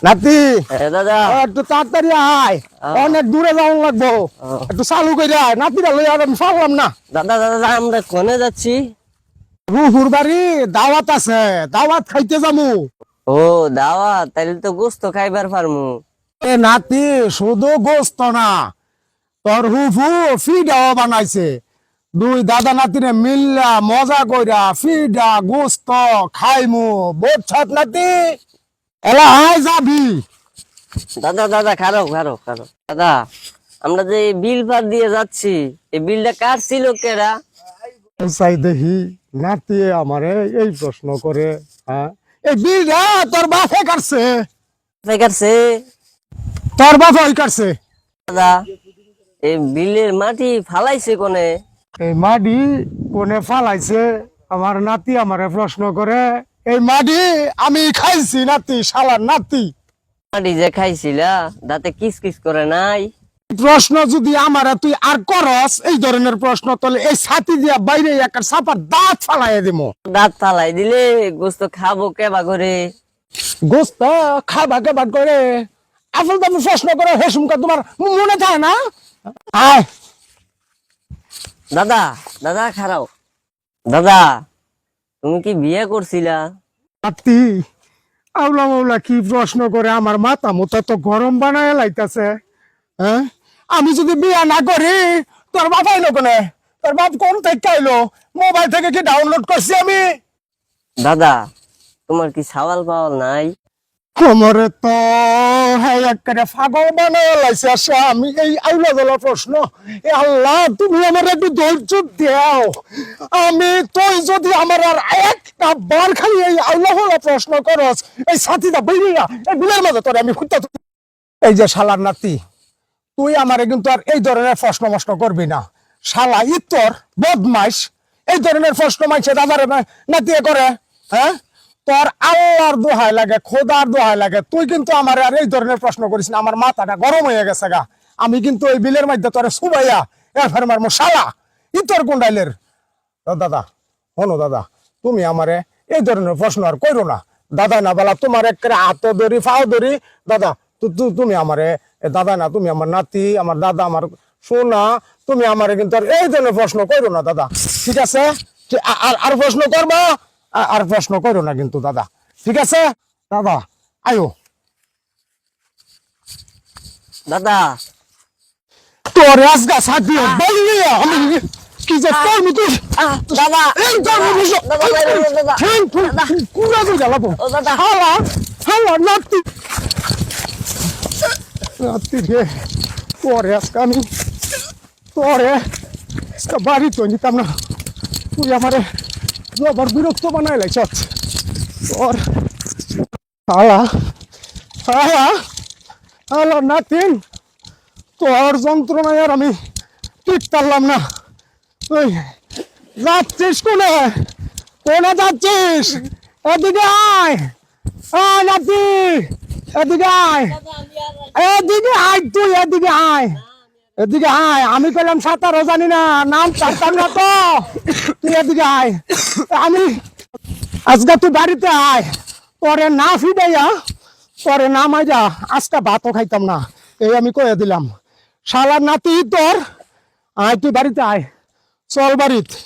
নাতি দাদা একটু তাড়াতাড়ি আয়, অনেক দূরে যাওয়া লাগবো। একটু চালু করে আয়, নাতিরা লই আর আমি পারলাম না। দাদা দাদা আমরা কোনে যাচ্ছি? রুহুর বাড়ি দাওয়াত আছে, দাওয়াত খাইতে যামু। ও দাওয়াত, তাইলে তো গোস্ত খাইবার পারমু। এ নাতি, শুধু গোস্ত না, তোর হুফু ফিডাও বানাইছে। দুই দাদা নাতিরে মিল্লা মজা কইরা ফিডা গোস্ত খাইমু, বুঝছত নাতি? এলা আয় যাবি। দাদা দাদা খারো খারো খারো দাদা, আমরা যে এই বিল পার দিয়ে যাচ্ছি, এই বিলটা কার ছিল কেরা? চাই দেখি নাতি আমারে এই প্রশ্ন করে। হ্যাঁ, এই বিলটা তোর বাপে কাটছে, কাটছে? তোর বাপ ওই কাটছে। দাদা এই বিলের মাটি ফালাইছে কোনে? এই মাটি কোনে ফালাইছে আমার নাতি আমারে প্রশ্ন করে। এই মাটি আমি খাইছি নাতি, শালার নাতি। মাটি যে খাইছিলা দাঁতে কিস কিস করে নাই? প্রশ্ন যদি আমারে তুই আর করস এই ধরনের প্রশ্ন, তাহলে এই ছাতি দিয়া বাইরে একটা চাপার দাঁত ফালাই দিব। দাঁত ফালাই দিলে গোস্ত খাবো কেবা করে? গোস্ত খাবা কেবা করে? আসল তো প্রশ্ন করে হেসুমকা তোমার মনে থাকে না? আয় দাদা দাদা খারাও দাদা, তুমি কি বিয়ে করছিলা? নাতি, আউলা মাউলা কি প্রশ্ন করে আমার মাথা মুতা তো গরম বানায় লাইতাছে। হ্যাঁ, আমি যদি বিয়া না করি তোর বাপ আইলো কোনে? তোর বাপ কোন থেকে আইলো? মোবাইল থেকে কি ডাউনলোড করছি আমি? দাদা তোমার কি সাওয়াল পাওয়াল নাই? কোমরে তো হ্যাঁ একটা পাগল বানায় লাইছে। আসা আমি এই আউলা জলা প্রশ্ন, এ আল্লাহ তুমি আমার একটু ধৈর্য দাও। আমি তুই যদি আমার আর একটা বার খালি এই আউলা হলা প্রশ্ন করস, এই সাথীটা বইরা এই বিলের মাঝে তোরে আমি খুঁজতে। এই যে শালার নাতি, তুই আমারে কিন্তু আর এই ধরনের প্রশ্ন মশ্ন করবি না। শালা ইতর বদমাইশ, এই ধরনের প্রশ্ন মাইছে দাদারে নাতিয়ে করে। হ্যাঁ, তোর আল্লাহর দোহাই লাগে, খোদার দোহাই লাগে, তুই কিন্তু আমার আর এই ধরনের প্রশ্ন করিস না। আমার মাথাটা গরম হয়ে গেছে গা। আমি কিন্তু ওই বিলের মধ্যে তোরে সুবাইয়া এরপরে মারমু শালা ইতর গুন্ডাইলের। দাদা হনো দাদা, তুমি আমারে এই ধরনের প্রশ্ন আর কইরো না। দাদা না বলা তোমার এক হাত ধরি ফাও ধরি। দাদা তুমি আমারে দাদা না, তুমি আমার নাতি, আমার দাদা, আমার সোনা। তুমি আমারে কিন্তু আর এই ধরনের প্রশ্ন কইরো না দাদা, ঠিক আছে? আর প্রশ্ন করবা, আর প্রশ্ন করো না কিন্তু দাদা, ঠিক আছে? দাদা আয়ো। দাদা তোর আজগা সাথী বললি আমি কি যে তোর মতো দাদা এই ধরনের দাদা বাইরে দাদা কুড়া দিয়ে জ্বালাবো। ও দাদা হালা হালা নাতি নাতি রে, তোরে আজকে আমি তোরে আজকে বাড়ি তো নিতাম না। তুই আমারে জবর বিরক্ত বানাই লাইছ তোর। হালা হালা হালা নাতিন, তোর যন্ত্রণায় আর আমি ঠিক পারলাম না। তুই যাচ্ছিস কোনে? কোনে যাচ্ছিস? এদিকে আয়, আয় নাতি, এদিকে আয়, এদিকে আয়, তুই এদিকে আয়, এদিকে আয়। আমি কইলাম সাঁতারও জানি না, নাম চারতাম না তো। তুই এদিকে আয়, আমি আজকে তুই বাড়িতে আয়। পরে না ফিরাইয়া পরে না মাইজা আজকে ভাতও খাইতাম না, এই আমি কয়ে দিলাম। শালার নাতি তোর, আয় তুই বাড়িতে আয়, চল বাড়িতে।